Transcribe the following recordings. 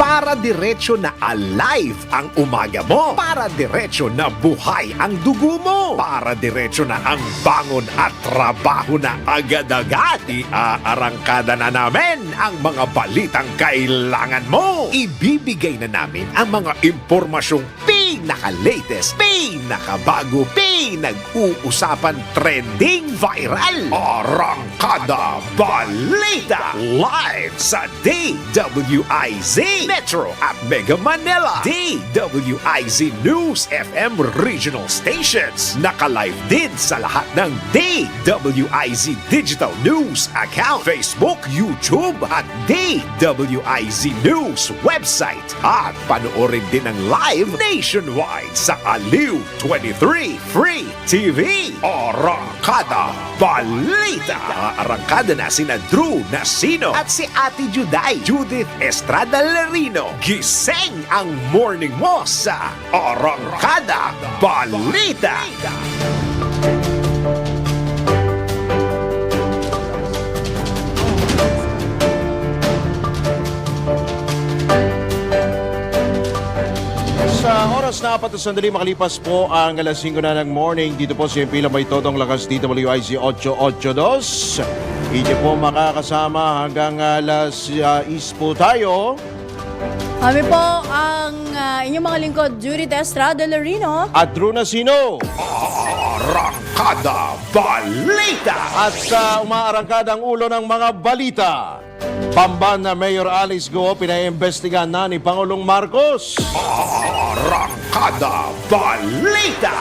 Para diretso na alive ang umaga mo. Para diretso na buhay ang dugo mo. Para diretso na ang bangon at trabaho na agad-agad. Iaarangkada na namin ang mga balitang kailangan mo. Ibibigay na namin ang mga impormasyong pinaka-latest, pinakabago, pinag-uusapan, trending, viral. Arangkada Balita live sa DWIZ Metro at Mega Manila. DWIZ News FM regional stations. Naka-live din sa lahat ng DWIZ Digital News account, Facebook, YouTube at DWIZ News website. At panoorin din ang live nationwide sa Aliw 23 Free TV. Arangkada Balita. Arangkada na sina Drew Nasino at si Ate Juday, Judith Estrada Larino. Gising ang morning mo sa Arangkada Balita. Sa oras na 4 sandali makalipas po ang alas 5 na ng morning, dito po si Pila May Todong Lakas DWIZ 882. Hindi po makakasama hanggang alas 6 po tayo. Kami po ang inyong mga lingkod, Judith Estrada Larino. At Drew Nasino. Arangkada Balita. At sa umaarangkada ang ulo ng mga balita, Pamban na Mayor Alice Go pinaimbestigahan na ni Pangulong Marcos. Arangkada Balita.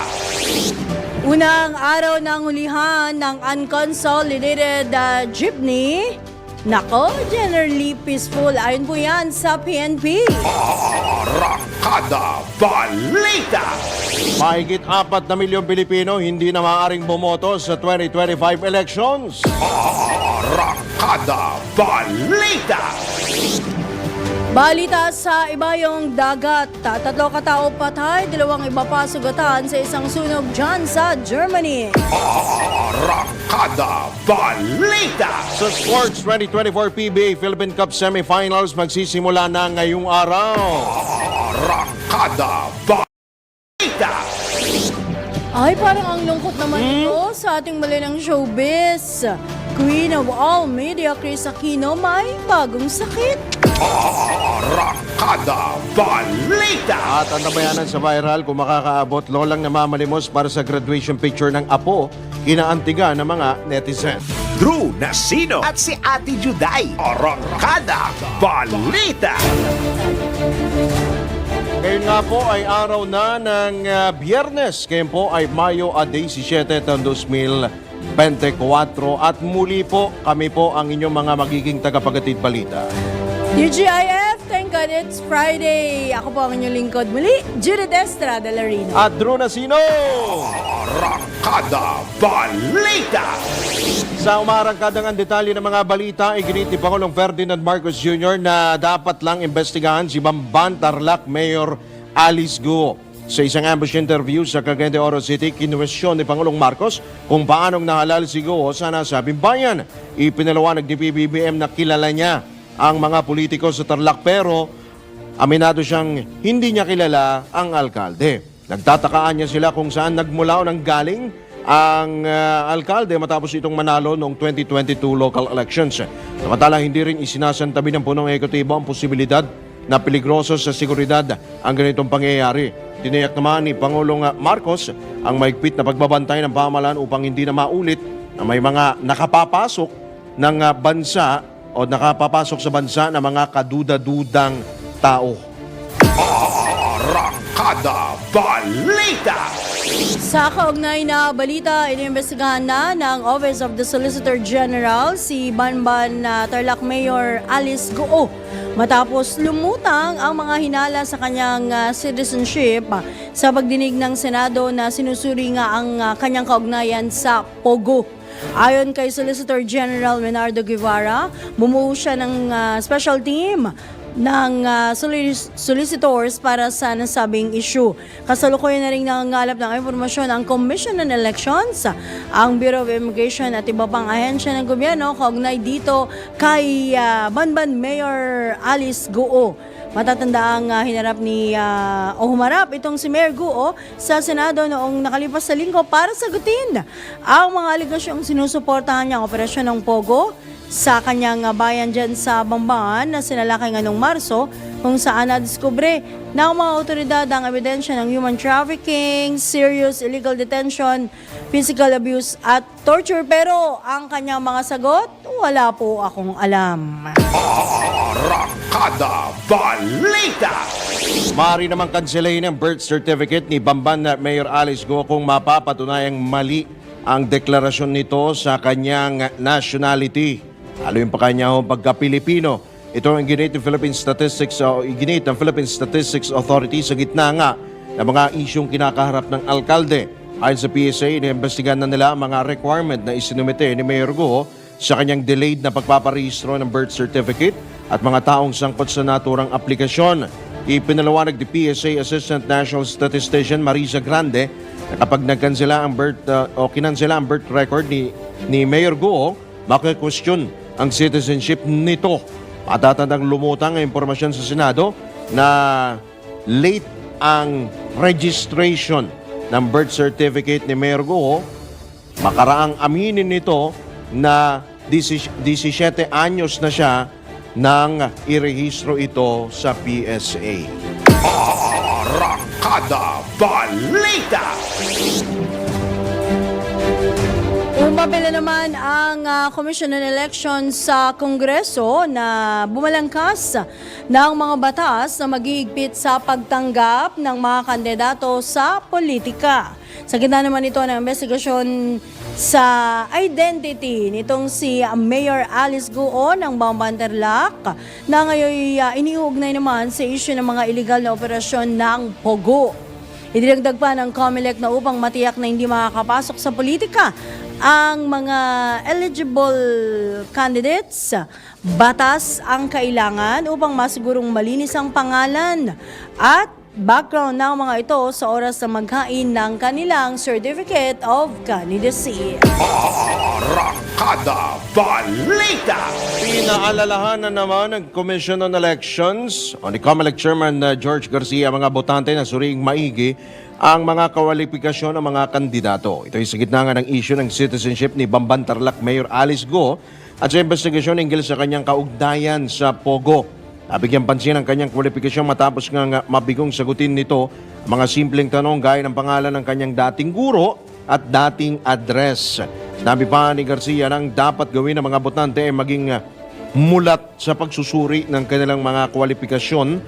Unang araw ng hulihan ng unconsolidated jeepney. Nako, generally peaceful. Ayon po yan sa PNP. Arangkada Balita. Mahigit 4 na milyong Pilipino hindi na maaaring bumoto sa 2025 elections. Arangkada Balita. Balita sa ibayong dagat. 3 katao patay, 2 iba pa sugatan sa isang sunog dyan sa Germany. Arangkada Balita. Sa Sports 2024 PBA Philippine Cup Semifinals magsisimula na ngayong araw. Arangkada Balita. Ay, parang ang lungkot naman ito sa ating malinang showbiz. Queen of all media, Chris Aquino, may bagong sakit. Arangkada Balita. At ang nabayanan sa viral kung makakaabot lolang namamalimos para sa graduation picture ng apo, inaantiga ng mga netizen. Drew Nasino at si Ate Juday. Arangkada Balita. Ngayon nga po ay araw na ng Biyernes. Ngayon po ay Mayo 17, taong 2024. At muli po kami po ang inyong mga magiging tagapagatid balita. UGIF, thank God it's Friday. Ako po ang inyong lingkod muli, Judith Estrada Larino. At Drew Nasino. Arangkada Balita. Sa umarangkadang ang detalye ng mga balita, iginit ni Pangulong Ferdinand Marcos Jr. na dapat lang imbestigahan si Bamban Tarlac Mayor Alice Go. Sa isang ambush interview sa Cagayan de Oro City, kinuwestiyon ni Pangulong Marcos kung paanong nahalal si Go sa nasabing bayan. Ipinaliwanag ni PBBM na kilala niya ang mga politiko sa Tarlac pero aminado siyang hindi niya kilala ang alkalde. Nagtatakaan niya sila kung saan nagmula o nanggaling ang alkalde matapos itong manalo noong 2022 local elections. Samantala, hindi rin isinasantabi ng punong ekotibo ang posibilidad na peligroso sa seguridad ang ganitong pangyayari. Tiniyak naman ni Pangulong Marcos ang mahigpit na pagbabantay ng pamahalaan upang hindi na maulit na may mga nakapapasok ng bansa o nakapapasok sa bansa na mga kaduda-dudang tao. Arangkada Balita. Sa kaugnay na balita, iniimbestigahan na ng Office of the Solicitor General si Bamban Tarlac Mayor Alice Go matapos lumutang ang mga hinala sa kanyang citizenship sa pagdinig ng Senado na sinusuri nga ang kanyang kaugnayan sa Pogo. Ayon kay Solicitor General Menardo Guevara, bumuo siya ng special team ng solicitors para sa nasabing issue. Kasalukuyan na rin nangangalap ng impormasyon ang Commission on Elections, ang Bureau of Immigration at iba pang ahensya ng gobyerno kaugnay dito kay Bamban Mayor Alice Go. Matatandaang humarap itong si Mayor Guo sa Senado noong nakalipas na linggo para sagutin ang mga aligasyong sinusuportahan niyang operasyon ng Pogo sa kanyang bayan dyan sa Bamban na sinalakay nganong Marso, kung saan nadiskubre ng mga otoridad ang ebidensya ng human trafficking, serious illegal detention, physical abuse at torture. Pero ang kanyang mga sagot, wala po akong alam. Arangkada Balita! Maaari namang kanselahin ang birth certificate ni Bamban Mayor Alice Guo kung mapapatunayang mali ang deklarasyon nito sa kanyang nationality. Lalo yung pa kanya pagka-Pilipino. Ito ang ginit ng Philippine Statistics Authority sa gitna nga ng mga isyong kinakaharap ng alkalde. Ayon sa PSA, iniimbestigahan na nila ang mga requirement na isinumite ni Mayor Guo sa kanyang delayed na pagpaparehistro ng birth certificate at mga taong sangkot sa naturang aplikasyon. Ipinalawanag ni PSA Assistant National Statistician Marisa Grande na kapag nagkansela ang kinansela ang birth record ni Mayor Guo, maki-question ang citizenship nito. Matatandang lumutang ang impormasyon sa Senado na late ang registration ng birth certificate ni Mayor Guo. Makaraang aminin nito na 17 anyos na siya nang irehistro ito sa PSA. Arangkada Balita! Umabila naman ang Commission on Elections sa Kongreso na bumalangkas ng mga batas na maghihigpit sa pagtanggap ng mga kandidato sa politika. Sa gitna naman ito ng investigasyon sa identity nitong si Mayor Alice Guo ng Bamban Tarlac na ngayon iniuugnay naman sa issue ng mga illegal na operasyon ng Pogo. Idinagdag pa ng COMELEC na upang matiyak na hindi makakapasok sa politika ang mga eligible candidates, batas ang kailangan upang masigurong malinis ang pangalan at background ng mga ito sa oras na maghain ng kanilang Certificate of Candidacy. Arangkada Balita! Pinaalalahanan naman ng Commission on Elections o ni COMELEC Chairman George Garcia mga botante na suriing maigi ang mga kwalifikasyon ng mga kandidato. Ito ay sa gitna nga ng issue ng citizenship ni Bamban Tarlac Mayor Alice Guo at sa investigasyon hinggil sa kanyang kaugnayan sa Pogo. Nabigyan pansin ang kanyang kwalifikasyon matapos nga mabigong sagutin nito mga simpleng tanong gaya ng pangalan ng kanyang dating guro at dating address. Sabi pa ni Garcia nang dapat gawin ng mga botante ay maging mulat sa pagsusuri ng kanilang mga kwalifikasyon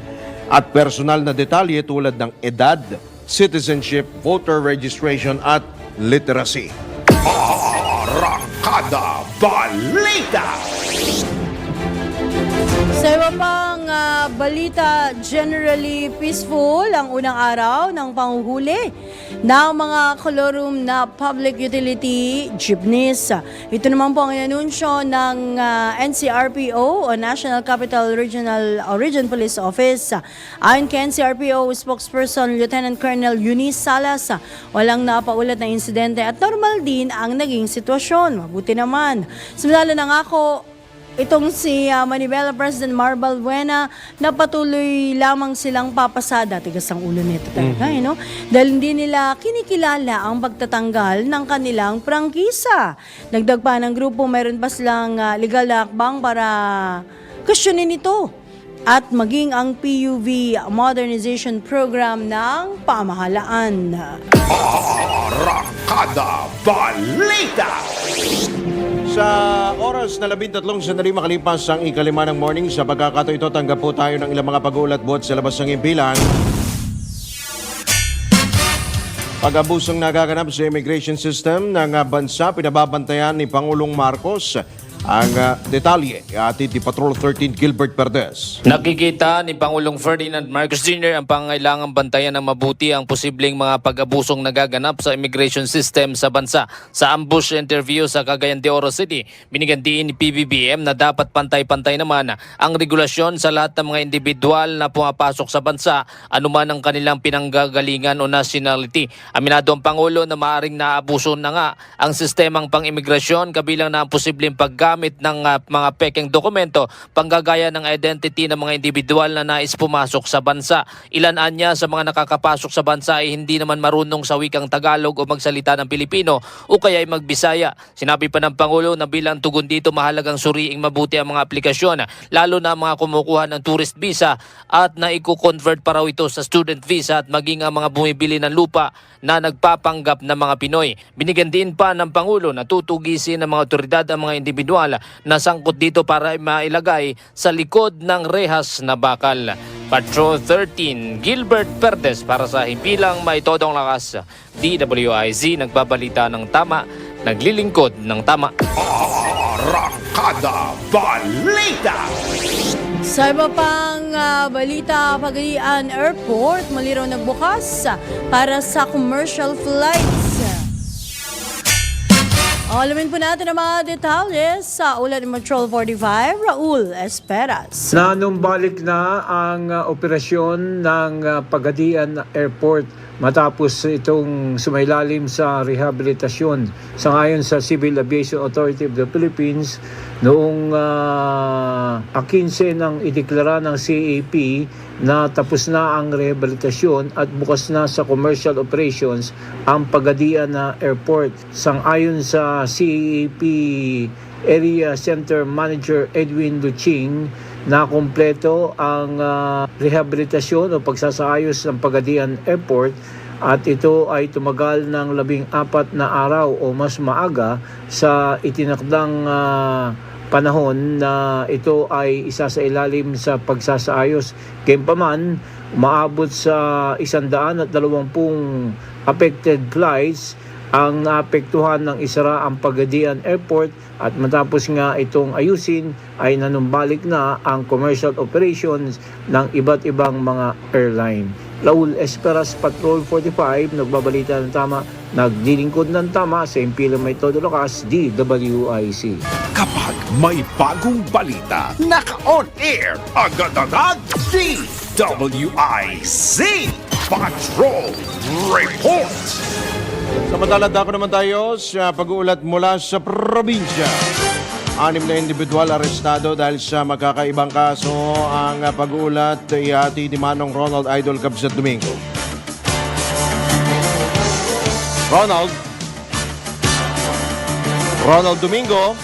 at personal na detalye tulad ng edad, citizenship, voter registration at literacy. Arangkada Balita! Sa iba pang balita, generally peaceful ang unang araw ng panghuhuli ng mga kolorum na public utility jeepneys. Ito naman po ang inanunsyo ng NCRPO o National Capital Region Police Office. Ayon kay NCRPO spokesperson Lieutenant Colonel Eunice Salas, walang napaulat na insidente at normal din ang naging sitwasyon. Mabuti naman. Samantala nangako itong si Manibela President Marbal Buena na patuloy lamang silang papasada. Tigas ang ulo nito talaga, no? Dahil hindi nila kinikilala ang pagtatanggal ng kanilang prangkisa. Dagdag pa ng grupo, mayroon pa silang legal na hakbang para questionin ito at maging ang PUV modernization program ng pamahalaan. Arangkada Balita! Sa oras na 13 sandali makalipas ang ikalima ng morning, sa pagkakataon ito, tanggap po tayo ng ilang mga pag-uulat buhat sa labas ng impilan. Pag-abusong nagaganap sa immigration system ng bansa, pinababantayan ni Pangulong Marcos. Ang detalye, atid ni Patrol 13 Gilbert Perdes. Nakikita ni Pangulong Ferdinand Marcos Jr. ang pangailangang bantayan ng mabuti ang posibleng mga pag-abusong nagaganap sa immigration system sa bansa. Sa ambush interview sa Cagayan de Oro City, binigyan din ni PBBM na dapat pantay-pantay naman ang regulasyon sa lahat ng mga individual na pumapasok sa bansa, anuman ang kanilang pinanggagalingan o nationality. Aminado ang Pangulo na maaaring naabuso na nga ang sistemang pang-imigrasyon kabilang na ang posibleng paggamit paggamit ng mga pekeng dokumento, panggagaya ng identity ng mga individual na nais pumasok sa bansa. Ilan anya sa mga nakakapasok sa bansa ay hindi naman marunong sa wikang Tagalog o magsalita ng Pilipino o kaya ay magbisaya. Sinabi pa ng Pangulo na bilang tugon dito mahalagang suriing mabuti ang mga aplikasyon, lalo na mga kumukuha ng tourist visa at naiko-convert pa raw ito sa student visa at maging ang mga bumibili ng lupa na nagpapanggap ng mga Pinoy. Binigyan din pa ng Pangulo na tutugisin ng mga otoridad ang mga individual na sangkot dito para mailagay sa likod ng rehas na bakal. Patrol 13, Gilbert Perdes para sa Himpilang May Todong Lakas. DWIZ, nagbabalita ng tama, naglilingkod ng tama. Arangkada Balita! Sa iba pang balita, Pagadian Airport muli raw nagbukas para sa commercial flights. Alamin po natin ang mga detalles sa ulat ni Patrol 45, Raul Esperas. Nanumbalik na ang operasyon ng Pagadian Airport matapos itong sumailalim sa rehabilitasyon. Sangayon sa Civil Aviation Authority of the Philippines, noong 15 nang ideklara ng CAP na tapos na ang rehabilitasyon at bukas na sa commercial operations ang Pagadian Airport. Sangayon sa CAP Area Center Manager Edwin Luching, na kumpleto ang rehabilitasyon o pagsasaayos ng Pagadian Airport at ito ay tumagal ng 14 na araw o mas maaga sa itinakdang panahon na ito ay isa sa ilalim sa pagsasaayos. Gayunpaman, umaabot sa 120 affected flights ang naapektuhan ng isara ang Pagadian Airport at matapos nga itong ayusin ay nanumbalik na ang commercial operations ng iba't ibang mga airline. Raul Esperas, Patrol 45, nagbabalita ng tama, naglilingkod ng tama sa Himpilang May Todong Lakas, DWIC. Kapag may bagong balita, naka-on air, agad-agad, DWIC Patrol Report! Samantala, dako naman tayo sa pag-uulat mula sa probinsya. 6 na individual arestado dahil sa magkakaibang kaso. Ang pag-uulat ihati ni Manong Ronald Idol Cabzat Domingo. Ronald Domingo.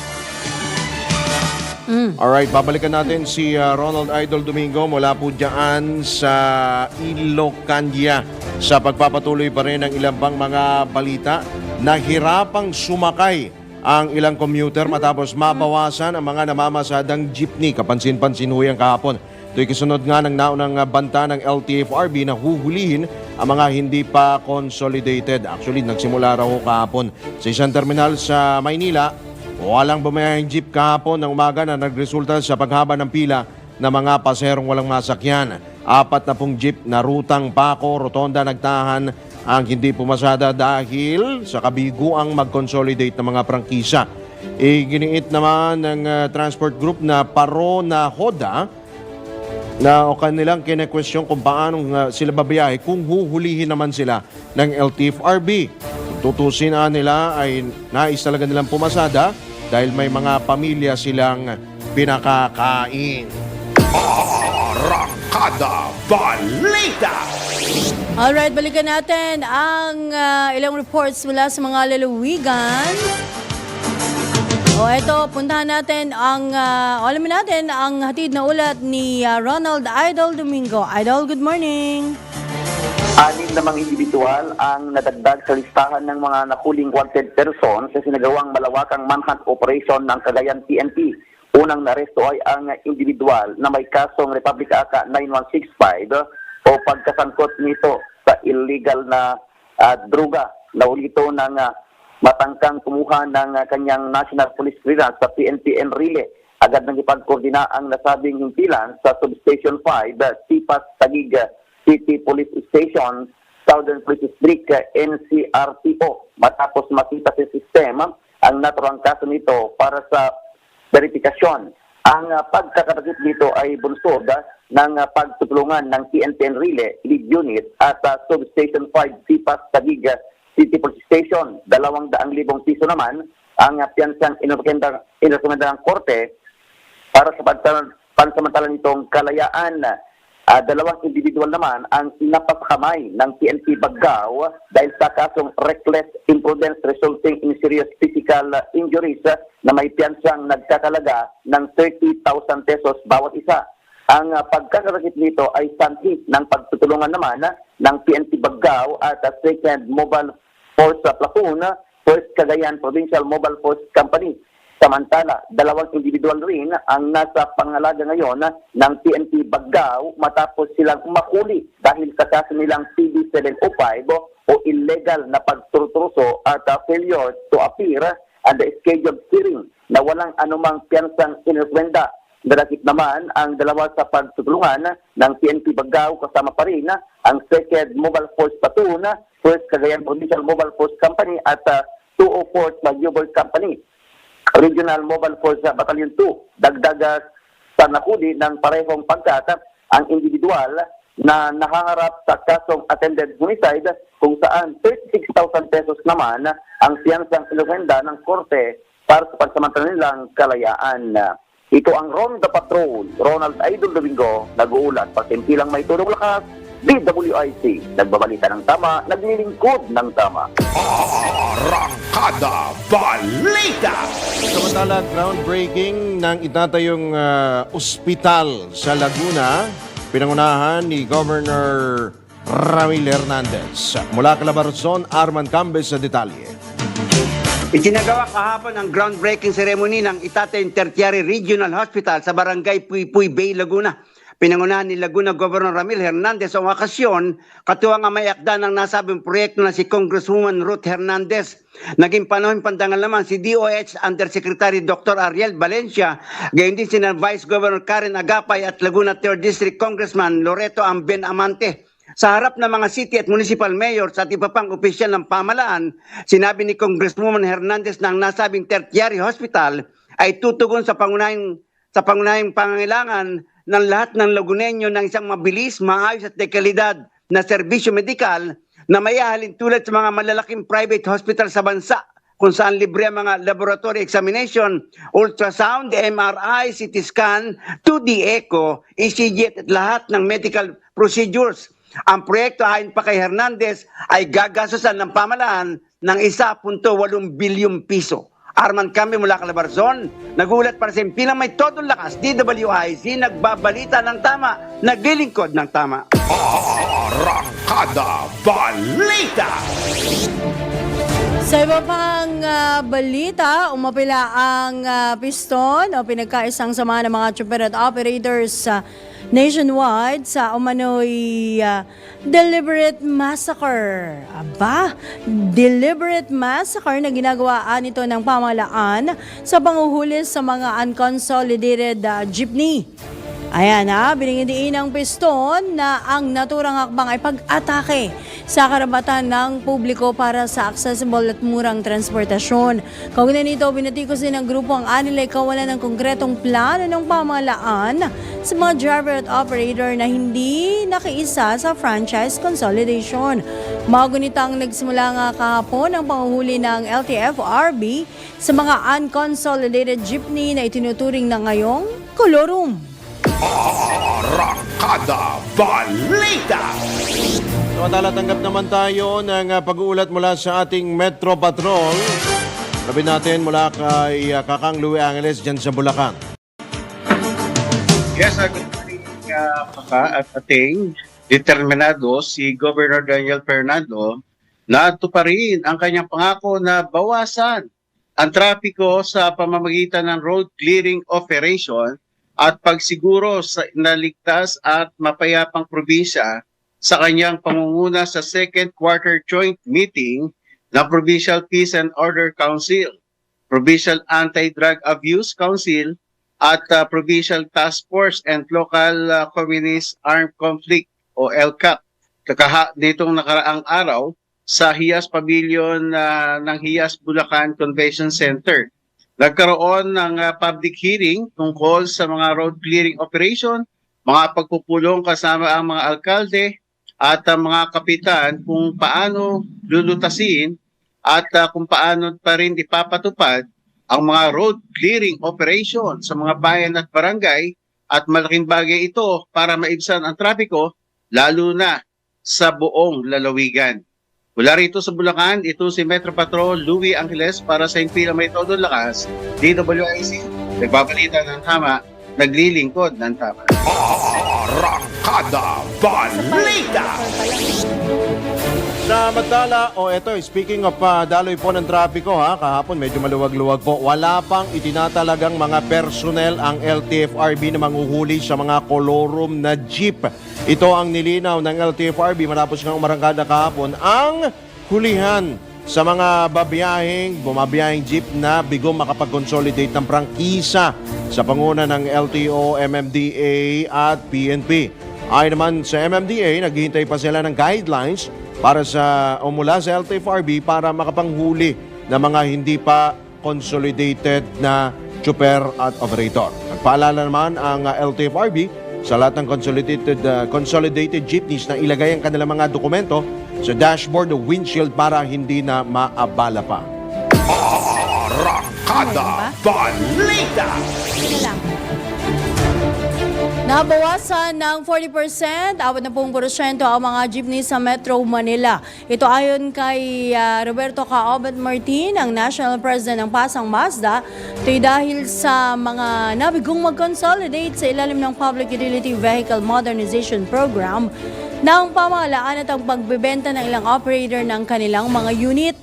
Alright, babalikan natin si Ronald Idol Domingo mula po dyan sa Ilocania sa pagpapatuloy pa rin ng ilang pang mga balita. Nahirapang sumakay ang ilang commuter matapos mabawasan ang mga namamasadang jeepney. Kapansin-pansin ho yan kahapon. Ito'y kasunod nga ng naunang banta ng LTFRB na huhulihin ang mga hindi pa consolidated. Actually, nagsimula raw ho kahapon sa isang terminal sa Maynila. Walang bumayahing jeep kahapon ng umaga na nagresulta sa paghaba ng pila ng mga paserong walang masakyan. 40 jeep na rutang Paco, Rotonda nagtahan ang hindi pumasada dahil sa kabiguang mag-consolidate ng mga prangkisa. Giniit naman ng transport group na Paro na Hoda na o kanilang kine-question kung paano sila babiyahe kung huhulihin naman sila ng LTFRB. Tutusin nila ay nais talaga nilang pumasada dahil may mga pamilya silang pinakakain. Arangkada Balita! Alright, balikan natin ang ilang reports mula sa mga lalawigan. Eto, puntahan natin alamin natin ang hatid na ulat ni Ronald Idol Domingo. Idol, good morning. 6 namang individual ang nadagdag sa listahan ng mga nakuling wanted person sa sinagawang malawakang manhunt operation ng Cagayan PNP. Unang naresto ay ang individual na may kasong Republic Act 9165 o pagkasangkot nito sa illegal na droga. Nauli ito ng matangkang kumuha ng kanyang National Police Clearance sa PNP Enrile. Agad nang ipagkoordina ang nasabing himpilan sa Substation 5, Sipas, Taguig City Police Station, Southern Police District, NCRPO. Matapos makita sa sistema ang naturang kaso nito para sa verifikasyon. Ang pagkakatakip dito ay bunsod ng pagtutulungan ng PNP Enrile Lead Unit at Substation 5 Sipas Taguig City Police Station. 200,000 piso naman ang piyansang inorekomenda ng korte para sa pansamantala nitong kalayaan. Dalawang individual naman ang inapasakamay ng PNP Baggao dahil sa kasong reckless imprudence resulting in serious physical injuries na may piyansang nagkakalaga ng 30,000 pesos bawat isa. Ang pagkakasakit nito ay sanhi ng pagtutulungan naman ng PNP Baggao at 2nd Mobile Force Platoon, 1st Cagayan Provincial Mobile Force Company. Samantala, dalawang individual rin ang nasa pangalaga ngayon ng PNP Baggao matapos silang mahuli dahil sa kaso nilang PD 705 o illegal na pagtuturuso at failure to appear at the scheduled hearing na walang anumang piyansang inirekomenda. Darakit naman ang dalawa sa pagtutulungan ng PNP Baggao kasama pa rin ang 2nd Mobile Force Platoon, 1st Cagayan Provincial Mobile Force Company at 204th Magubor Company. Regional Mobile Force Battalion 2. Dagdag sa nakuli ng parehong pagkat ang individual na nakaharap sa kasong attended homicide kung saan 36,000 pesos naman ang piyansang inuwenda ng korte para sa pansamantala nilang kalayaan. Ito ang Ronda Patrol, Ronald Idol Domingo, nag-uulat, pasimpilang may tulong lakas, DWIC, nagbabalita ng tama, naglilingkod ng tama. Arangkada Balita! Samantala, groundbreaking ng itatayong ospital sa Laguna, pinangunahan ni Governor Ramil Hernandez. Mula Calabarzon, Arman Cambes sa detalye. Isinagawa kahapon ang groundbreaking ceremony ng Itatayong Tertiary Regional Hospital sa Barangay Puypuy Bay, Laguna. Pinangunahan ni Laguna Governor Ramil Hernandez ang okasyon, katuwang ang may akda ng nasabing proyekto na si Congresswoman Ruth Hernandez. Naging panahon pandangal naman si DOH Undersecretary Dr. Ariel Valencia, gayon din si Vice Governor Karen Agapay at Laguna 3rd District Congressman Loreto Amben Amante. Sa harap ng mga city at municipal mayors at iba pang opisyal ng pamalaan, sinabi ni Congresswoman Hernandez na ang nasabing tertiary hospital ay tutugon sa pangunahing pangangailangan ng lahat ng Lagunenyo ng isang mabilis, maayos at dekalidad na serbisyo medikal na mayahalin tulad sa mga malalaking private hospital sa bansa kung saan libre ang mga laboratory examination, ultrasound, MRI, CT scan, 2D echo, ECG at lahat ng medical procedures. Ang proyekto ayon pa kay Hernandez ay gagastusan ng pamalaan ng 1.8 bilyong piso. Arman Cambe mula Calabarzon, nagulat para sa impilang may todong lakas, DWIC, nagbabalita ng tama, naglilingkod ng tama. Arangkada Balita! Sa iba pang balita, umapila ang piston o pinagkaisang sama ng mga tsuper at operators nationwide sa umano'y deliberate massacre. Aba, deliberate massacre na ginagawaan ito ng pamahalaan sa panguhuli sa mga unconsolidated jeepney. Ayan binigyan ng piston na ang naturang hakbang ay pag-atake sa karapatan ng publiko para sa accessible at murang transportasyon. Kaugnay nito, binatikos din ng grupo ang anilay kawalan ng konkretong plano ng pamahalaan sa mga driver at operator na hindi nakiisa sa franchise consolidation. Magunitang nagsimula nga kahapon ang panguhuli ng LTFRB sa mga unconsolidated jeepney na itinuturing na ngayong kolorum. Arangkada Balita! Samantala, tanggap naman tayo ng pag-uulat mula sa ating Metro Patrol. Sabi natin mula kay Kakang Louie Angeles dyan sa Bulacan. Yes, good morning Kaka at ating determinado si Governor Daniel Fernando na tuparin ang kanyang pangako na bawasan ang trapiko sa pamamagitan ng road clearing operation at pagsiguro sa naligtas at mapayapang probinsya sa kanyang pangunguna sa second quarter joint meeting ng Provincial Peace and Order Council, Provincial Anti-Drug Abuse Council at Provincial Task Force and Local Communist Armed Conflict o LCAP. Nitong nakaraang araw sa Hiyas Pavilion ng Hiyas Bulacan Convention Center. Nagkaroon ng public hearing tungkol sa mga road clearing operation, mga pagpupulong kasama ang mga alkalde at ang mga kapitan kung paano lulutasin at kung paano pa rin ipapatupad ang mga road clearing operation sa mga bayan at barangay, at malaking bagay ito para maibsan ang trapiko lalo na sa buong lalawigan. Mula rito sa Bulacan, ito si Metro Patrol Louie Angeles para sa Impila May Todo Lakas, DWIC, nagbabalita ng tama, naglilingkod ng tama. Arangkada Balita! Samantala, eto, speaking of daloy po ng trapiko kahapon medyo maluwag-luwag po. Wala pang itinatalagang mga personnel ang LTFRB na manguhuli sa mga kolorum na jeep. Ito ang nilinaw ng LTFRB matapos nga umarangkada kahapon ang hulihan sa mga bumabiyahing jeep na bigong makapag-consolidate ng prangkisa sa panguna ng LTO, MMDA at PNP. Ayon naman sa MMDA, naghihintay pa sila ng guidelines para mula sa LTFRB para makapanghuli ng mga hindi pa consolidated na chopper at operator. Nagpaalala naman ang LTFRB sa lahat ng consolidated jeepneys na ilagay ang kanilang mga dokumento sa dashboard o windshield para hindi na maabala pa. Arangkada Balita! Sige lang. Nabawasan ng 40%, 40% ang mga jeepney sa Metro Manila. Ito ayon kay Roberto Caobet Martin, ang National President ng Pasang Mazda. Ito'y dahil sa mga nabigong mag-consolidate sa ilalim ng Public Utility Vehicle Modernization Program ng pamahalaan at ang pagbebenta ng ilang operator ng kanilang mga unit.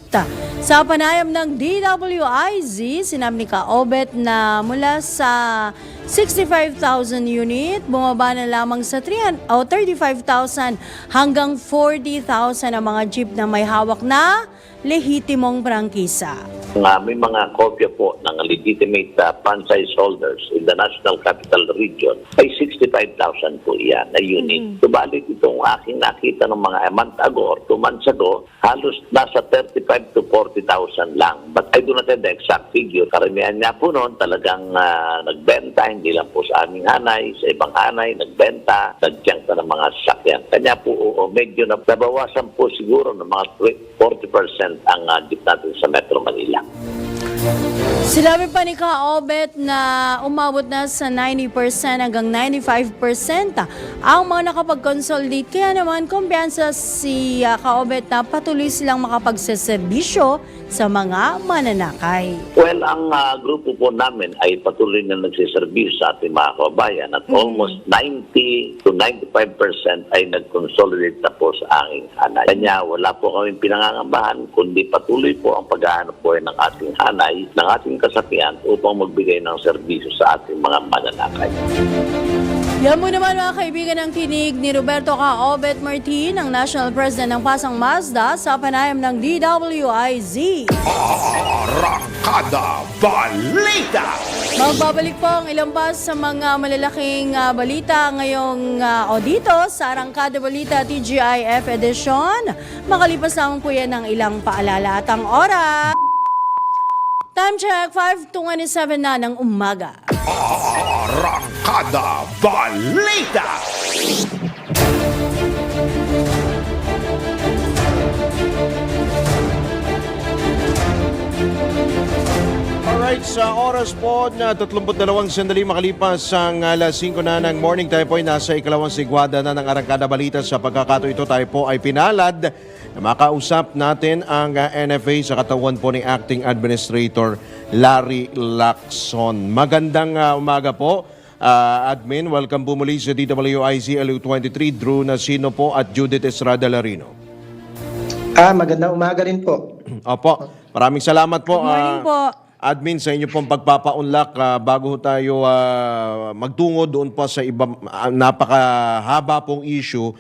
Sa panayam ng DWIZ, sinabi ni Caobet na mula sa 65,000 unit, bumaba na lamang sa 35,000 hanggang 40,000 ang mga jeep na may hawak na lehitimong prangkisa. May mga kopya po ng legitimate franchise holders in the National Capital Region ay 65,000 po iyan na unit. Subalit itong aking nakita ng mga month ago or 2 months ago, halos nasa 35 to 40,000 lang. But I do not have the exact figure. Karamihan niya po noon talagang nagbenta, hindi lang po sa aming hanay, sa ibang hanay, nagbenta, nagtiyang ng mga sasakyan. Kanya po medyo nabawasan po siguro ng mga 40% ang jeep natin sa Metro Manila. Sinabi pa ni Caobet na umabot na sa 90% hanggang 95% ang mga nakapag-consolidate. Kaya naman, kumpiyansa si Caobet na patuloy silang makapagseserbisyo sa mga mananakay. Well, ang grupo po namin ay patuloy na nagsiservisyo sa ating mga kababayan at almost 90 to 95% ay nag-consolidate na po sa aking hanay. Kanya wala po kaming pinangangambahan kundi patuloy po ang paghahanap po ng ating hanay, ng ating kasapian upang magbigay ng serbisyo sa ating mga mananakay. Yan mo naman mga kaibigan ang tinig ni Roberto Caobet Martin, ang National President ng Pasang Mazda sa panayam ng DWIZ. Arangkada Balita! Magbabalik po ang ilang pa sa mga malalaking balita ngayong dito sa Arangkada Balita TGIF Edition. Makalipas lamang po yan ng ilang paalala at ang oras. Time check, 5:27 na ng umaga. Arangkada Balita! Alright, sa oras po na 32 sandali makalipas ang alas 5 na ng morning, tayo po ay nasa ikalawang sigwada na ng Arangkada Balita. Sa pagkakataon ito, tayo po ay pinalad na makausap natin ang NFA sa katawan po ni Acting Administrator Larry Lacson. Magandang umaga po, Admin. Welcome po muli sa DWIZ LU23, Drew Nasino po at Judith Estrada Larino. Magandang umaga rin po. Opo, maraming salamat po. Good morning po. Admin, sa inyo pong pagpapaunlak bago tayo magtungo doon po sa ibang napakahaba pong issue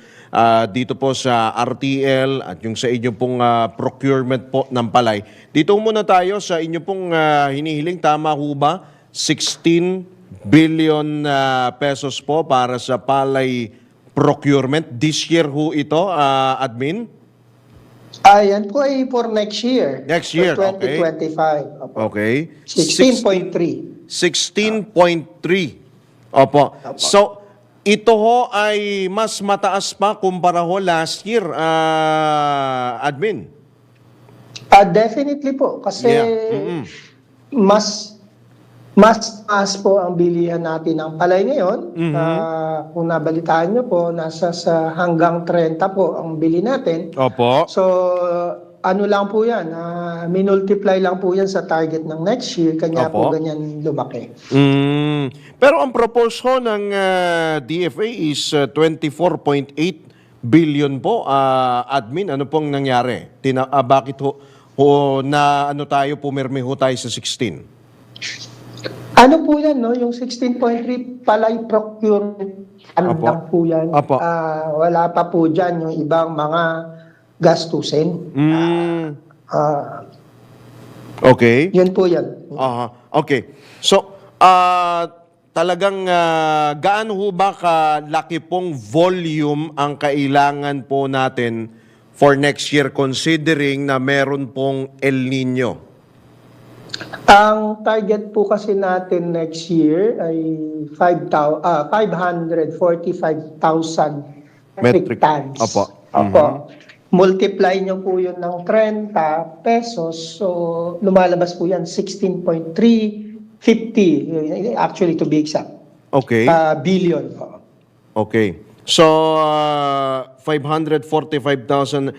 dito po sa RTL at yung sa inyo pong procurement po ng palay. Dito muna tayo sa inyo pong hinihiling, tama ho ba? 16 billion pesos po para sa palay procurement. This year ho ito, Admin? Yan po ay for next year. Next year, for okay. 2025. Opo. Okay. 16.3. 16.3. Opo. So, ito ho ay mas mataas pa kumpara ho last year, Admin. Definitely po kasi Yeah. Mm-mm. mas taas po ang bilihan natin ng palay ngayon. Kung nabalitaan nyo po, nasa sa hanggang 30 po ang bili natin. Opo. So, ano lang po yan, minultiply lang po yan sa target ng next year, kanya po Opo. ganyan lumaki. Pero ang propose ho ng DFA is 24.8 billion po, admin. Ano pong nangyari? Bakit ho na ano tayo, pumirmi ho tayo sa 16? Ano po yan, no? Yung 16.3 palay procurement, ano Opo. lang po yan. Opo. Wala pa po dyan yung ibang mga gastusin. Okay. Yun po yan. Aha. Okay. So, talagang gaano ho ba kalaki pong volume ang kailangan po natin for next year considering na meron pong El Nino? Ang target po kasi natin next year ay 545,000 metric tons. Opo. Opo. Multiply nyo po yun ng 30 pesos. So, lumalabas po yan 16.350. Actually, to be exact. Okay. Billion. Okay. So, 545,000,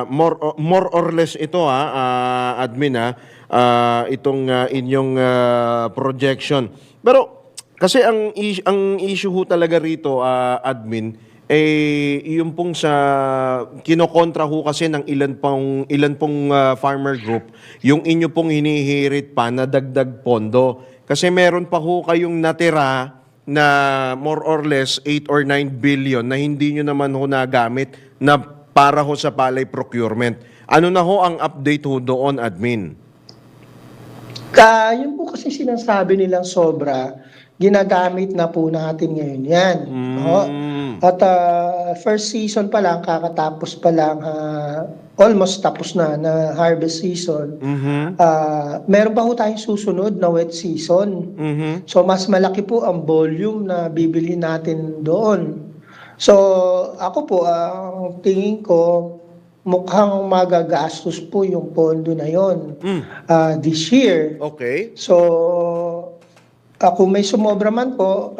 more or less ito, admin, itong inyong projection. Pero, kasi ang issue ho talaga rito, admin, yung pong sa kinokontra ho kasi ng ilan pong farmer group, yung inyo pong hinihirit pa na dagdag pondo. Kasi meron pa ho kayong natira na more or less 8 or 9 billion na hindi nyo naman ho nagamit na para ho sa palay procurement. Ano na ho ang update ho doon, admin? Yun po kasi sinasabi nilang sobra, ginagamit na po natin ngayon yan. No? At first season pa lang, kakatapos pa lang, almost tapos na harvest season. Meron pa po tayong susunod na wet season. So mas malaki po ang volume na bibili natin doon. So ako po, ang tingin ko, mukhang magagastos po yung pondo na yon this year. Okay. So, kung may sumobra man po,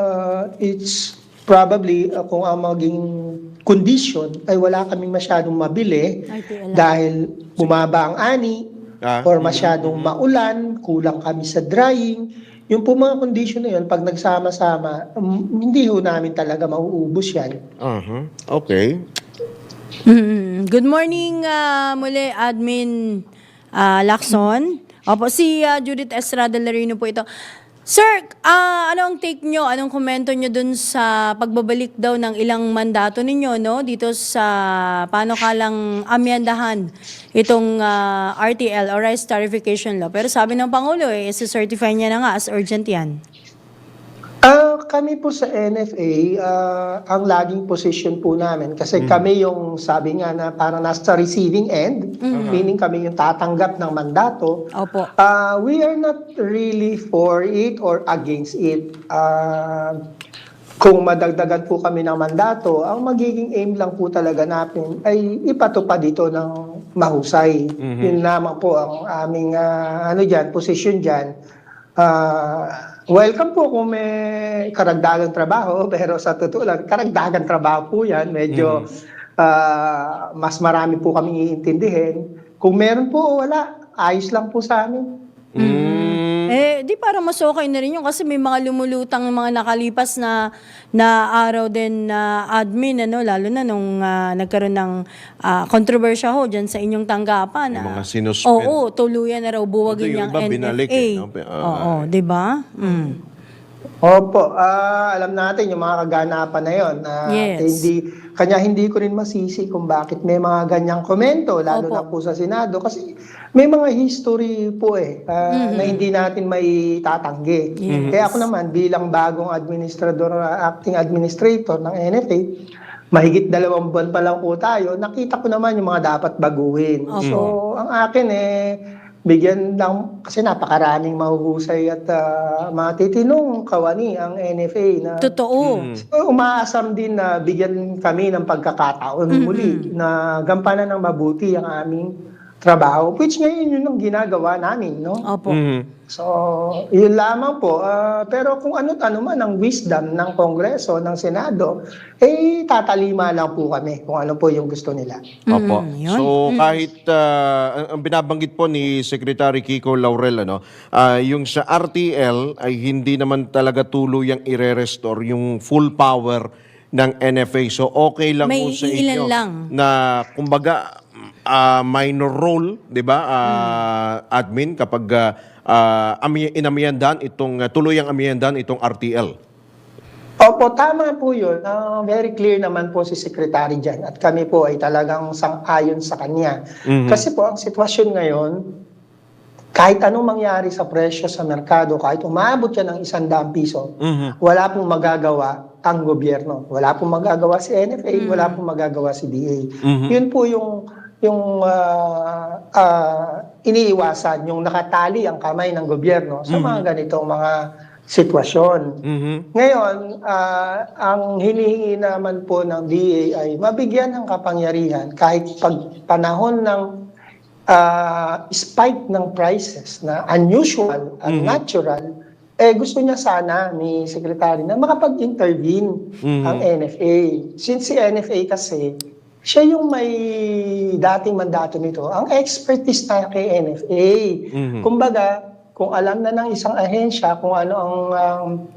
it's probably kung ang maging condition ay wala kaming masyadong mabili RTL. dahil bumaba ang ani or masyadong maulan, kulang kami sa drying. Yung po mga condition na yun, pag nagsama-sama, hindi ho namin talaga mauubos yan. Okay. Good morning muli, Admin Lacson. Opo, si Judith Estrada Larino po ito. Sir, ano ang take nyo, anong komento nyo dun sa pagbabalik daw ng ilang mandato ninyo, no? Dito sa paano kalang amyandahan itong RTL or Rice Tarification Law. Pero sabi ng Pangulo, isi-certify niya na nga as urgent yan. Kami po sa NFA, ang laging position po namin, kasi kami yung sabi nga na parang nasa receiving end, meaning kami yung tatanggap ng mandato. Opo. We are not really for it or against it. Kung madagdagan po kami ng mandato, ang magiging aim lang po talaga natin ay ipatupad dito ng mahusay. Yun lamang po ang aming position dyan. Welcome po kung may karagdagang trabaho, pero sa totoo lang, karagdagang trabaho po yan. Medyo mas marami po kami iintindihin. Kung meron po, wala. Ayos lang po sa amin. Di parang mas okay na rin yun kasi may mga lumulutang mga nakalipas na araw din na admin, lalo na nung nagkaroon ng kontrobersya ho dyan sa inyong tanggapan. Yung mga sinuspend. Oo, tuluyan na raw buwagin Yung yung iba NFA. binalik, no? Oo, di ba? Opo, alam natin yung mga kaganapan na yon. Yes. Hindi ko rin masisi kung bakit may mga ganyang komento, lalo Opo. na po sa Senado. Kasi may mga history po na hindi natin may tatanggi. Yes. Kaya ako naman, bilang bagong administrador, acting administrator ng NFA, mahigit 2 buwan pa lang po tayo, nakita ko naman yung mga dapat baguhin. Opo. So, ang akin bigyan lang, kasi napakaraming mahuhusay at matitinong kawani ang NFA na Totoo. umaasam din na bigyan kami ng pagkakataon muli na gampanan ng mabuti ang aming trabaho, which ngayon yun ang ginagawa namin, no? Opo. So, yun lamang po. Pero kung ano't ano man ang wisdom ng Kongreso, ng Senado, tatalima lang po kami kung ano po yung gusto nila. Opo. Yun. So kahit ang binabanggit po ni Secretary Kiko Laurel yung sa RTL ay hindi naman talaga tuluyang ire-restore yung full power ng NFA. So okay lang May po sa ilan inyo lang. na kumbaga minor role, 'di ba? Admin kapag inamyandan itong tuluyang amyandan itong RTL. Opo, tama po yun. Very clear naman po si Secretary dyan at kami po ay talagang sang-ayon sa kanya. Kasi po ang sitwasyon ngayon, kahit anong mangyari sa presyo sa merkado, kahit umabot yan ng 100 piso, wala pong magagawa ang gobyerno. Wala pong magagawa si NFA, wala pong magagawa si DA. Yun po yung iniiwasan, yung nakatali ang kamay ng gobyerno sa mga ganitong mga sitwasyon. Ngayon, ang hinihingi naman po ng DA ay mabigyan ng kapangyarihan kahit pag panahon ng spike ng prices na unusual, unnatural, gusto niya sana ni Secretary na makapag-intervene ang NFA. Since si NFA kasi, siya yung may dating mandato nito. Ang expertise na kay NFA. Kumbaga, kung alam na ng isang ahensya kung ano ang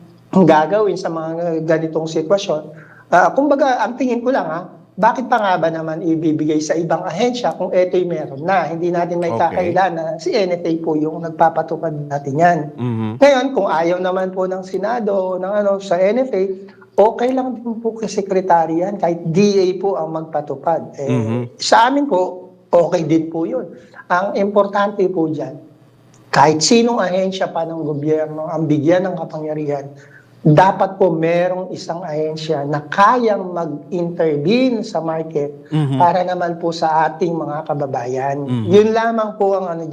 gagawin sa mga ganitong sitwasyon, kumbaga, ang tingin ko lang bakit pa nga ba naman ibibigay sa ibang ahensya kung ito'y meron na? Hindi natin may kakailan na si NFA po yung nagpapatupad natin yan. Ngayon, kung ayaw naman po ng Senado, sa NFA, okay lang din po kay Secretary yan, kahit DA po ang magpatupad. Sa amin po, okay din po yun. Ang importante po dyan, kahit sinong ahensya pa ng gobyerno ang bigyan ng kapangyarihan, dapat po merong isang ahensya na kayang mag-intervene sa market para naman po sa ating mga kababayan. Yun lamang po ang ang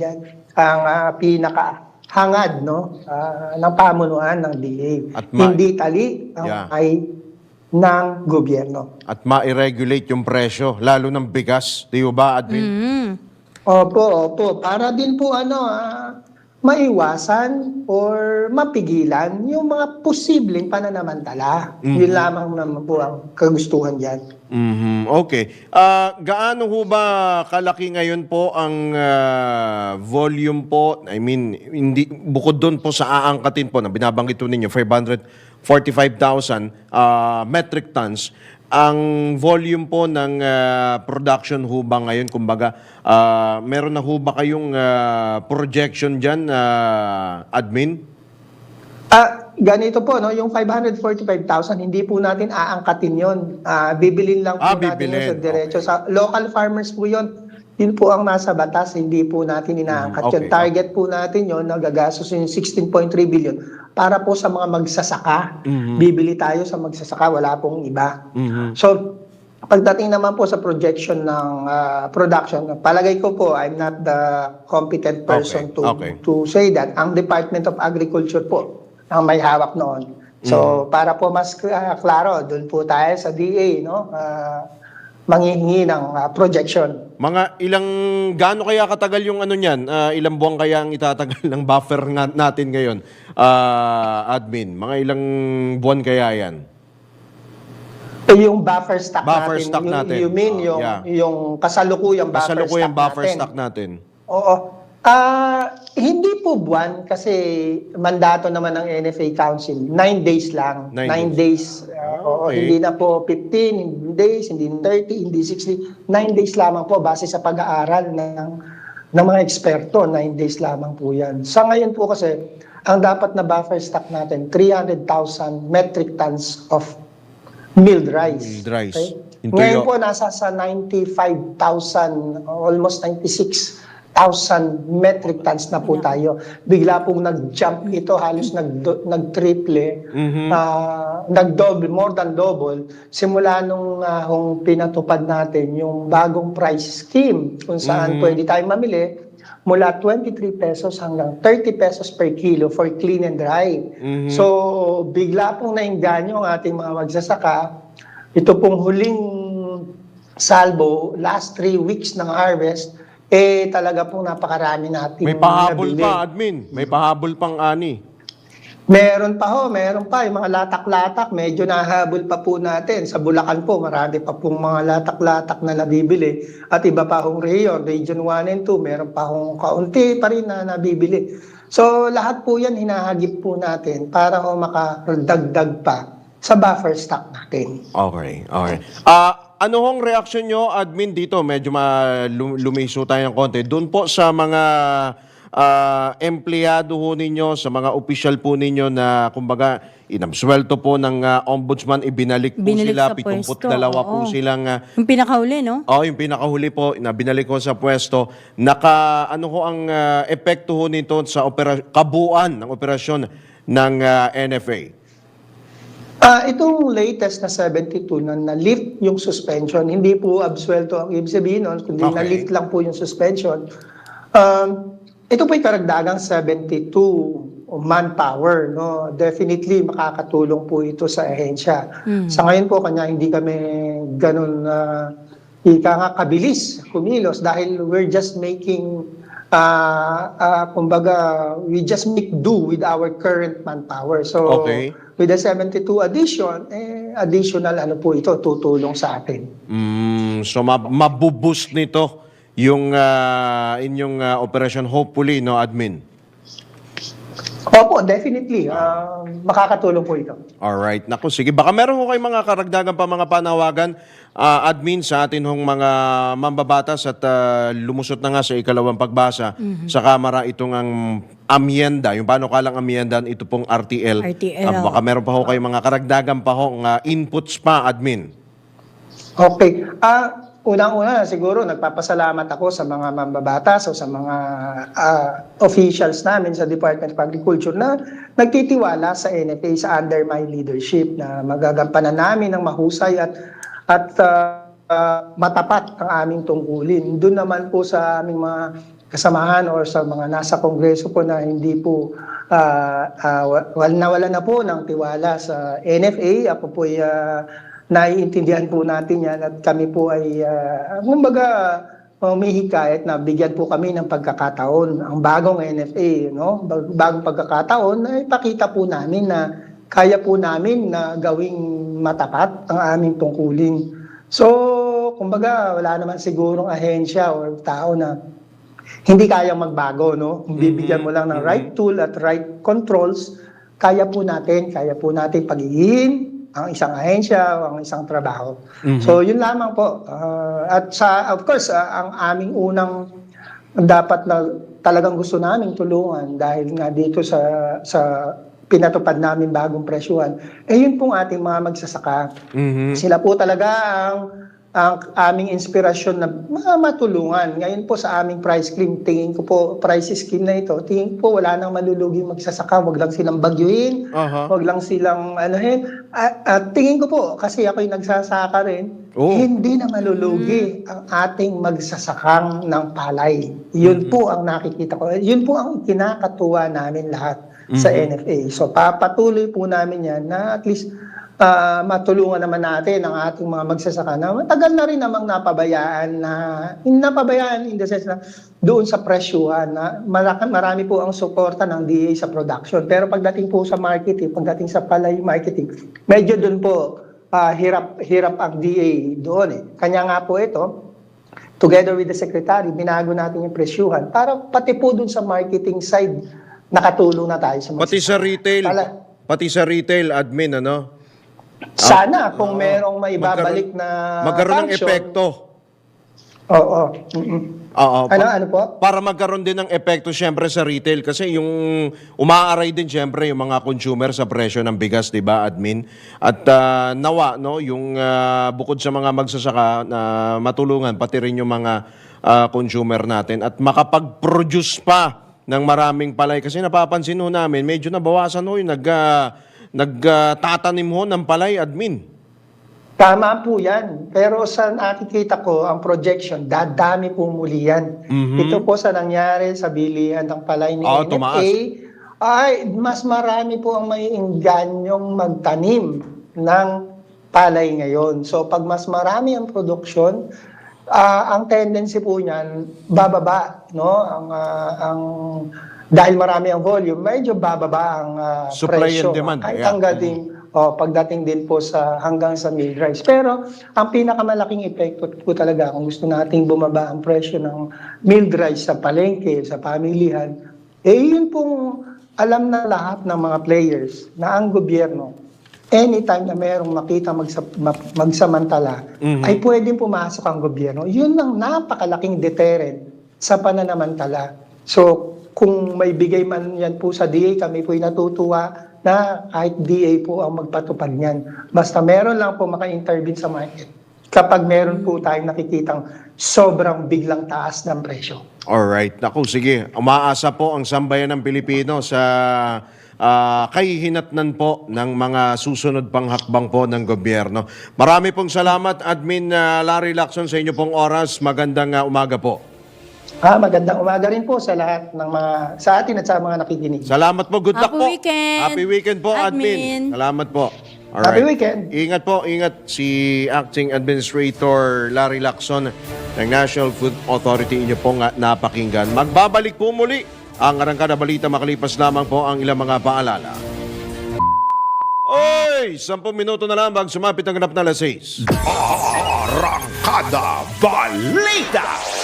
pinakahangad ng pamunuan ng DA. Hindi tali ang ay ng gobyerno. At ma-regulate yung presyo, lalo ng bigas. Di ba, Admin? Opo. Para din po maiwasan or mapigilan yung mga posibleng pananamantala. Yun lamang naman po ang kagustuhan dyan. Okay. Gaano ho ba kalaki ngayon po ang volume po? I mean, hindi, bukod doon po sa aangkatin po na binabanggit po ninyo, 545,000 metric tons. Ang volume po ng production ho ba ngayon, kumbaga, meron na ho ba kayong projection dyan, Admin? Ganito po, yung 545,000, hindi po natin aangkatin yon. Bibilin lang po natin yun sa diretso. Sa local farmers po yon. Yun po ang nasa batas, hindi po natin inaangkat yun. Target po natin yun, nagagastos yung 16.3 billion para po sa mga magsasaka. Bibili tayo sa magsasaka, wala pong iba. So, pagdating naman po sa projection ng production, palagay ko po, I'm not the competent person to say that. Ang Department of Agriculture po ang may hawak noon. So, para po mas klaro, doon po tayo sa DA, manghihingi ng projection. Mga gaano kaya katagal yung niyan? Ilang buwan kaya ang itatagal ng buffer natin ngayon, Admin? Mga ilang buwan kaya yan? Yung buffer stock natin. You mean yung kasalukuyang buffer stock natin? Oo. Hindi po buwan kasi mandato naman ng NFA Council, 9 days lang. 9 days. Hindi na po 15 days, hindi 30, hindi 60. 9 days lamang po base sa pag-aaral ng mga eksperto. 9 days lamang po yan. Sa ngayon po kasi, ang dapat na buffer stock natin, 300,000 metric tons of milled rice. Okay? Ngayon po, nasa sa 95,000, almost 96,000 metric tons na po tayo. Bigla pong nag-jump ito, halos nag-triple, nag-double, more than double, simula nung pinatupad natin yung bagong price scheme kung saan pwede tayo mamili mula 23 pesos hanggang 30 pesos per kilo for clean and dry. So, bigla pong nainganyo ang ating mga magsasaka. Ito pong huling salvo, last 3 weeks ng harvest, talaga pong napakarami natin May pahabol nabili. pa, admin. May pahabol pang ani. Meron pa. Yung mga latak-latak, medyo nahabol pa po natin. Sa Bulacan po, marami pa pong mga latak-latak na nabibili. At iba pa hong Region 1 and 2, meron pa hong kaunti pa rin na nabibili. So lahat po yan hinahagip po natin para makadagdag pa sa buffer stock natin. Okay. Ano hong reaksyon nyo, admin, dito? Medyo lumiso tayo ng konti. Doon po sa mga empleyado ho ninyo, sa mga opisyal po ninyo na, kumbaga, inabsuelto po ng ombudsman, ibinalik po Binalik sila, sa 72 pwesto, po oo. silang... Yung pinakahuli, no? yung pinakahuli po, na binalik ko sa pwesto. Ano ho ang epekto ho nito sa kabuuan ng operasyon ng NFA? Itong latest na 72 na lift yung suspension, hindi po absuelto ang ibig sabihin nun, kundi Okay. na-lift lang po yung suspension. Ito po yung karagdagang 72 manpower. No? Definitely makakatulong po ito sa ahensya. Sa ngayon po, kanya hindi kami ganun kabilis kumilos dahil we're just making kumbaga, we just make do with our current manpower. So, Okay. with the 72 addition, additional po ito, tutulong sa atin. So mabuboost nito yung inyong operasyon, hopefully, no, admin? Opo, definitely. Makakatulong po ito. Alright. Naku, sige. Baka meron ko kayo mga karagdagan pa mga panawagan, admin, sa atin hong mga mambabatas at lumusot na nga sa ikalawang pagbasa sa Kamara itong ang amyenda, yung panukalang amyenda, ito pong RTL. Baka meron pa ho kayo mga karagdagan pa ho, inputs pa, admin. Okay. Unang-una, siguro, nagpapasalamat ako sa mga mambabatas o sa mga officials namin sa Department of Agriculture na nagtitiwala sa NFA sa under my leadership na magagampanan namin ng mahusay at matapat ang aming tungkulin. Doon naman po sa aming mga kasamahan or sa mga nasa Kongreso po na hindi po nawala na po ng tiwala sa NFA. Ako po naiintindihan po natin yan at kami po ay kumbaga humihikayat na bigyan po kami ng pagkakataon. Ang bagong NFA, no? Bagong pagkakataon na ipakita po namin na kaya po namin na gawing matapat ang aming tungkulin. So, kumbaga wala naman sigurong ahensya o tao na hindi kayang magbago, no? Kung bibigyan mo lang ng right tool at right controls, kaya po natin pagiging ang isang ahensya o ang isang trabaho. So, yun lamang po. At of course, ang aming unang dapat na talagang gusto naming tulungan dahil nga dito sa pinatupad namin bagong presyuhan, yun pong ating mga magsasaka. Sila po talaga ang aming inspirasyon na matulungan. Ngayon po sa aming price scheme, tingin ko po, price scheme na ito, tingin ko po wala nang malulugi magsasaka. Wag lang silang bagyuin, wag lang silang at tingin ko po, kasi ako'y nagsasaka rin, hindi na malulugi ang ating magsasakang ng palay. Yun po ang nakikita ko. Yun po ang kinakatuwa namin lahat sa NFA. So papatuloy po namin yan na at least matulungan naman natin ang ating mga magsasaka na matagal na rin namang napabayaan in the sense na doon sa presyuhan na marami po ang suporta ng DA sa production. Pero pagdating po sa marketing, pagdating sa palay marketing, medyo doon po hirap ang DA doon. Kanya nga po ito, together with the secretary, binago natin yung presyuhan para pati po doon sa marketing side, nakatulong na tayo sa magsasaka. Pati sa retail, admin, ano? Sana kung merong maibabalik na magkaroon ng function. epekto. Oo. Ano po? Para magkaroon din ng epekto siyempre sa retail kasi yung umaaray din siyempre yung mga consumer sa presyo ng bigas, 'di ba, admin? At nawa, no, yung bukod sa mga magsasaka na matulungan pati rin yung mga consumer natin at makapag-produce pa ng maraming palay kasi napapansin ho namin medyo nabawasan ho yung nagtatanim ho ng palay, admin. Tama po yan. Pero sa nakikita ko, ang projection, dadami po muli yan. Ito po sa nangyari sa bilihan ng palay ni NFA, tumaas. ay mas marami po ang may ingganyong magtanim ng palay ngayon. So pag mas marami ang produksyon, ang tendency po niyan bababa, no? Ang dahil marami ang volume, medyo bababa ang Supply presyo. and demand, Kahit yeah. pagdating din po hanggang sa milled rice. Pero ang pinakamalaking epekto po talaga kung gusto nating bumaba ang presyo ng milled rice sa palengke, sa pamilihan, yun pong alam na lahat ng mga players na ang gobyerno, anytime na mayroong makita magsamantala, ay pwedeng pumasok ang gobyerno. Yun ang napakalaking deterrent sa pananamantala. So, kung may bigay man yan po sa DA, kami po'y natutuwa na kahit DA po ang magpatupad niyan. Basta meron lang po maka-intervene sa market kapag meron po tayong nakikitang sobrang biglang taas ng presyo. Alright. Naku, sige. Umaasa po ang sambayan ng Pilipino sa kahihinatnan po ng mga susunod pang hakbang po ng gobyerno. Marami pong salamat, Admin Larry Lacson, sa inyo pong oras. Magandang umaga po. Magandang umaga rin po sa lahat ng sa atin at sa mga nakikinig. Salamat po. Good luck Happy po. weekend. Happy weekend po, Admin. Salamat po. Alright. Happy weekend. Ingat po, ingat si Acting Administrator Larry Lacson ng National Food Authority. Inyo pong napakinggan. Magbabalik po muli ang Arangkada Balita makalipas lamang po ang ilang mga paalala. Oy! 10 minuto na lang bago sumapit ang ganap na alas 6. Arangkada Balita!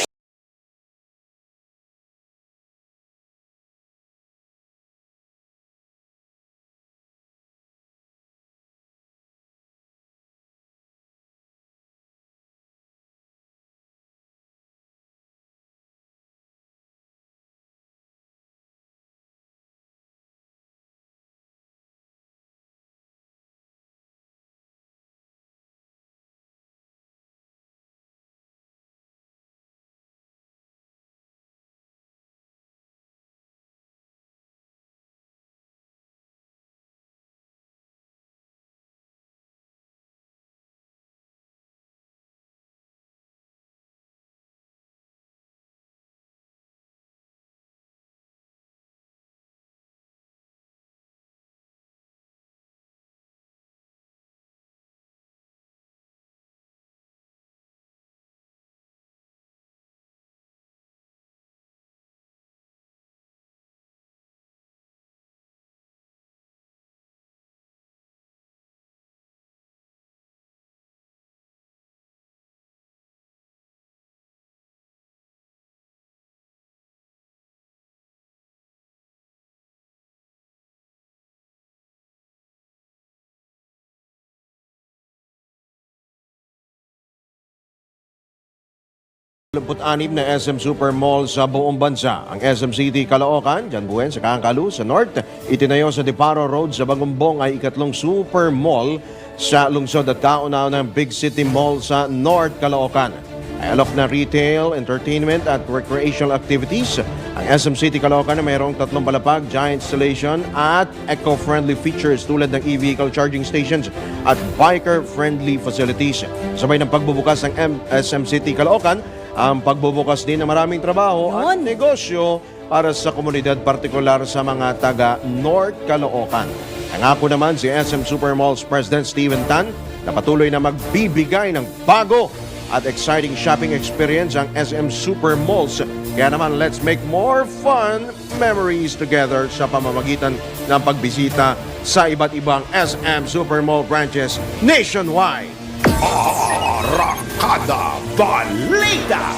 Anim na SM Super Mall sa buong bansa. Ang SM City Caloocan, Jan Buen sa Kangkalu sa North, itinayo sa Deparo Road sa Bagumbong ay ikatlong Super Mall sa lungsod at kauna ng Big City Mall sa North Caloocan. Ay alok na retail, entertainment at recreational activities. Ang SM City Caloocan ay mayroong 3 palapag, giant installation at eco-friendly features tulad ng e-vehicle charging stations at biker-friendly facilities. Sabay ng pagbubukas ng SM City Caloocan, ang pagbubukas din ng maraming trabaho at negosyo para sa komunidad, partikular sa mga taga North Caloocan. Nangako naman si SM Supermalls President Steven Tan na patuloy na magbibigay ng bago at exciting shopping experience ang SM Supermalls. Kaya naman, let's make more fun memories together sa pamamagitan ng pagbisita sa iba't ibang SM Supermall branches nationwide. Arangkada Balita!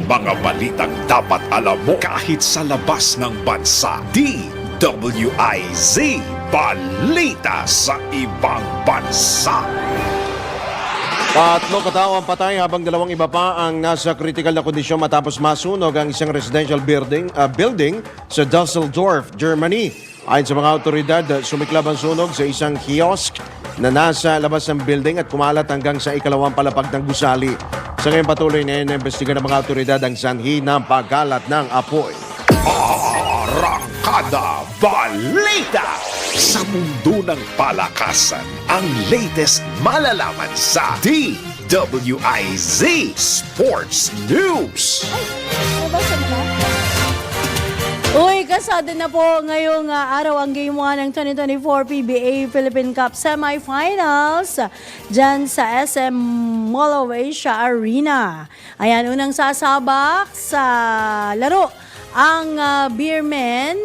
Mga balitang dapat alam mo kahit sa labas ng bansa. DWIZ Balita sa ibang bansa. 3 katao ang patay habang 2 iba pa ang nasa critical na kondisyon matapos masunog ang isang residential building sa Düsseldorf, Germany. Ayon sa mga otoridad, sumiklab ang sunog sa isang kiosk na nasa labas ng building at kumalat hanggang sa ikalawang palapag ng gusali. Sa ngayon patuloy na inimbestiga ng mga otoridad ang sanhi ng pagkalat ng apoy. Arangkada Balita! Sa mundo ng palakasan, ang latest malalaman sa DWIZ Sports News. Uy, Nagkasada na po ngayong araw ang Game 1 ng 2024 PBA Philippine Cup Semifinals dyan sa SM Mall of Asia Arena. Ayan, unang sasabak sa laro ang Beermen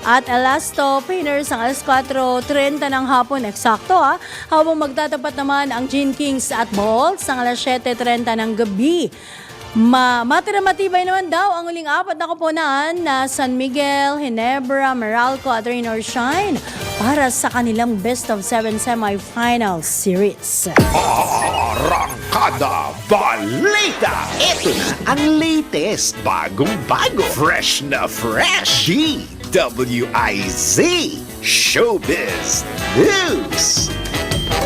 at Elasto Painters ang alas 4:30 ng hapon. Eksakto habang magtatapat naman ang Gene Kings at Bolts ang alas 7:30 ng gabi. Matibay naman daw ang uling apat na koponan na San Miguel, Ginebra, Meralco at Rain or Shine para sa kanilang best of 7 semifinal series. Arangkada Balita! Ito na ang latest, bagong-bago, fresh na fresh, DWIZ Showbiz News!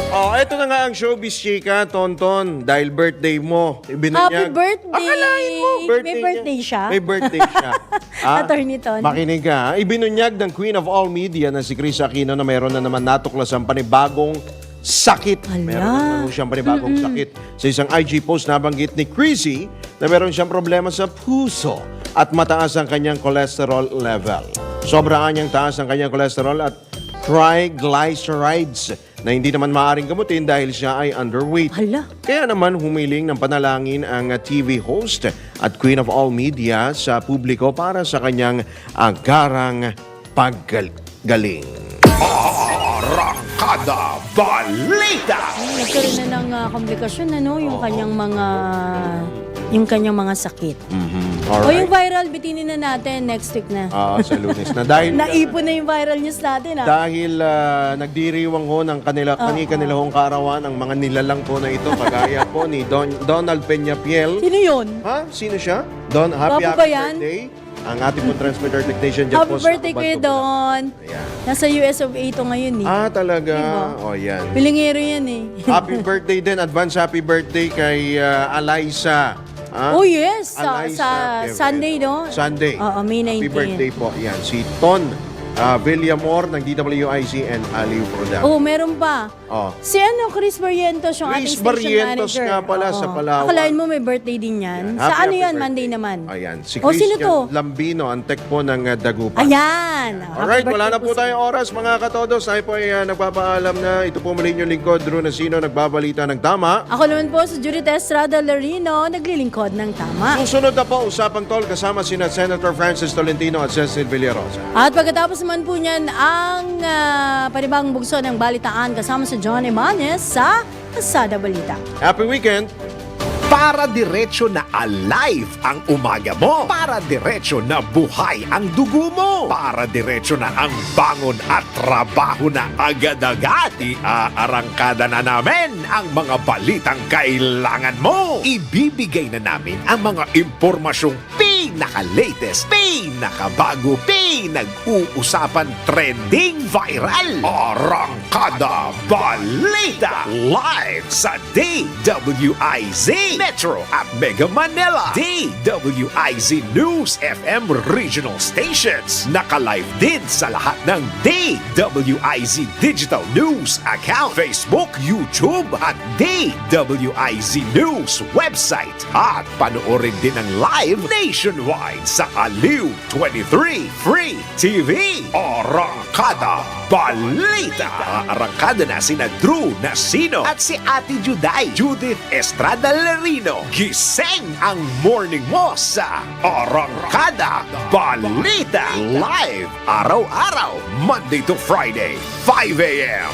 Ito na nga ang showbiz, chika, Tonton, dahil birthday mo. Happy birthday! Akalain mo, May birthday siya? May birthday siya. Attorney Ton. Makinig ka. Ibinunyag ng Queen of All Media na si Chris Aquino na mayroon na naman natuklasang panibagong sakit. Ala. Meron naman siyang panibagong sakit. Sa isang IG post nabanggit ni Chrissy na meron siyang problema sa puso at mataas ang kanyang cholesterol level. Sobrang niyang taas ang kanyang cholesterol at triglycerides na hindi naman maaaring gamutin dahil siya ay underweight. Hala. Kaya naman humiling ng panalangin ang TV host at Queen of All Media sa publiko para sa kanyang agarang paggaling. Arangkada Balita! Nagkaroon na ng komplikasyon yung kanyang mga sakit. O yung viral, bitinin na natin next week na. Sa Lunes na. Dahil Naipon na yung viral news natin dahil nagdiriwang ho ng kanila hong kaarawan ang mga nilalang po na ito kagaya po ni Donald Peñafiel. Sino yun? Sino siya? Happy Gwapo ba yan? birthday. Ang ating po transmitter technician dyan Happy po sa birthday kayo, Kabantugan. Don. Ayan. Nasa US of A to ngayon eh. Talaga? Diba? Yan. Pilingero yan eh. Happy birthday din. Advance happy birthday kay Eliza. Oh yes, sa Eliza Quevedo. Sunday, no? Sunday. Oo, May 19. Happy birthday po. Yan. Si Ton Villamor ng DWIZ and Aliw Production. Oh, meron pa. Si Chris Barrientos, yung ating Chris station Barrientos manager. nga pala sa Palawan. Akalain mo may birthday din yan. Yan. Sa Happy, ano happy yan, birthday. Monday naman. Ayan. Si O, sino Christian to? Lambino, ang tech po ng Dagupan. Ayan. Alright, Happy wala na birthday po tayong oras mga katodos. Tayo po ay nagpapaalam na. Ito po muli yung lingkod, Drew Nasino, nagbabalita ng tama. Ako naman po si Judith Estrada Larino, naglilingkod ng tama. Susunod na po, Usapang Tol, kasama sina Senator Francis Tolentino at Cecil Villarosa. At pagkatapos naman po niyan, ang panibagong bugso ng balitaan kasama si John Ibanez sa Asada Balita. Happy weekend! Para diretso na alive ang umaga mo. Para diretso na buhay ang dugo mo. Para diretso na ang bangon at trabaho na agad-agad. Iarangkada na namin ang mga balitang kailangan mo. Ibibigay na namin ang mga impormasyong pinaka-latest, pinakabago, pinag-uusapan, trending, viral. Arangkada Balita. Live sa DWIZ Metro at Mega Manila. DWIZ News FM regional stations. Naka-live din sa lahat ng DWIZ Digital News account, Facebook, YouTube at DWIZ News website. At panoorin din ang live nationwide sa Aliw 23 Free TV. Arangkada Balita. Arangkada na sina Drew Nasino at si Ate Juday, Judith Estrada Larino. Gising ang morning mo sa Arangkada Balita. Live araw-araw, Monday to Friday, 5 a.m.